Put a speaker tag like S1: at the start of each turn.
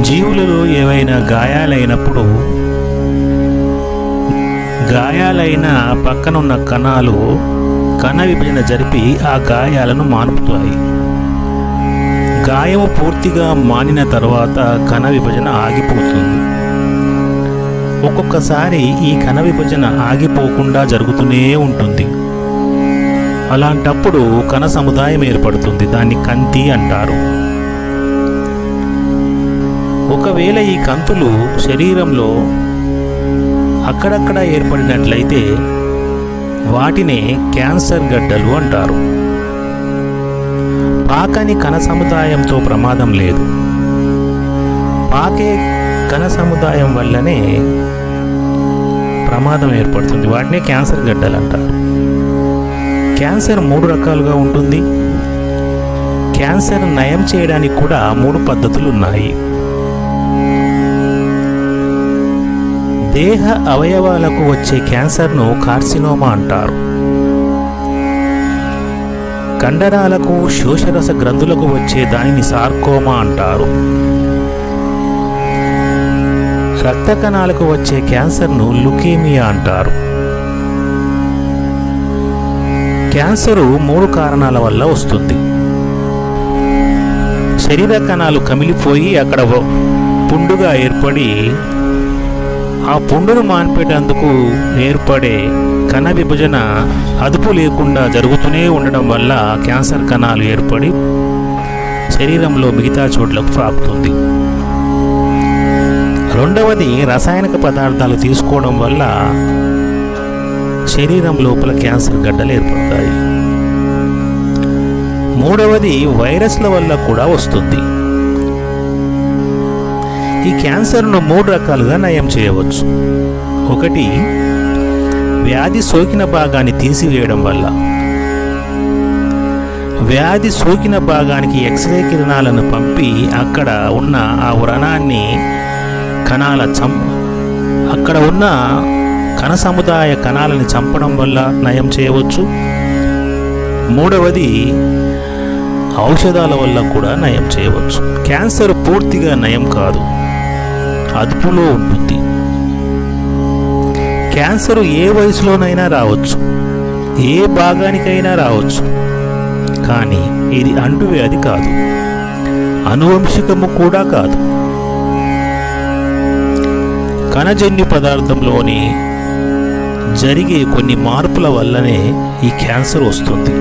S1: జీవులలో ఏవైనా గాయాలైనప్పుడు గాయాలైన పక్కనున్న కణాలు కణ విభజన జరిపి ఆ గాయాలను మాన్పుతాయి. గాయము పూర్తిగా మానిన తర్వాత కణ విభజన ఆగిపోతుంది. ఒక్కొక్కసారి ఈ కణ విభజన ఆగిపోకుండా జరుగుతూనే ఉంటుంది. అలాంటప్పుడు కణ సముదాయం ఏర్పడుతుంది. దాన్ని కంతి అంటారు. ఒకవేళ ఈ కంతులు శరీరంలో అక్కడక్కడ ఏర్పడినట్లయితే వాటినే క్యాన్సర్ గడ్డలు అంటారు. పాకని కణ సముదాయంతో ప్రమాదం లేదు. పాకే కణ సముదాయం వల్లనే ప్రమాదం ఏర్పడుతుంది. వాటినే క్యాన్సర్ గడ్డలు అంటారు. క్యాన్సర్ 3 రకాలుగా ఉంటుంది. క్యాన్సర్ నయం చేయడానికి కూడా 3 పద్ధతులు ఉన్నాయి. దేహ అవయవాలకు వచ్చే క్యాన్సర్ను కార్సినోమా అంటారు. కండరాలకు శోషరస గ్రంథులకు వచ్చే దానిని సార్కోమా అంటారు. రక్త కణాలకు వచ్చే క్యాన్సర్ను లుకేమియా అంటారు. క్యాన్సరు 3 కారణాల వల్ల వస్తుంది. శరీర కణాలు కమిలిపోయి అక్కడ పుండుగా ఏర్పడి ఆ పుండును మాన్పేటందుకు ఏర్పడే కణ విభజన అదుపు లేకుండా జరుగుతూనే ఉండడం వల్ల క్యాన్సర్ కణాలు ఏర్పడి శరీరంలో మిగతా చోట్లకు పాకుతుంది. రెండవది రసాయనిక పదార్థాలు తీసుకోవడం వల్ల శరీరం లోపల క్యాన్సర్ గడ్డలు ఏర్పడతాయి. మూడవది వైరస్ల వల్ల కూడా వస్తుంది. ఈ క్యాన్సర్ను 3 రకాలుగా నయం చేయవచ్చు. ఒకటి, వ్యాధి సోకిన భాగాన్ని తీసివేయడం వల్ల. వ్యాధి సోకిన భాగానికి ఎక్స్రే కిరణాలను పంపి అక్కడ ఉన్న ఆ వ్రణాన్ని అక్కడ ఉన్న కణ సముదాయ కణాలను చంపడం వల్ల నయం చేయవచ్చు. మూడవది, ఔషధాల వల్ల కూడా నయం చేయవచ్చు. క్యాన్సర్ పూర్తిగా నయం కాదు, అదుపులో ఉంటుంది. క్యాన్సర్ ఏ వయసులోనైనా రావచ్చు, ఏ భాగానికైనా రావచ్చు. కానీ ఇది అంటువ్యాధి కాదు, అనువంశికము కూడా కాదు. కణజన్యు పదార్థంలోని జరిగే కొన్ని మార్పుల వల్లనే ఈ క్యాన్సర్ వస్తుంది.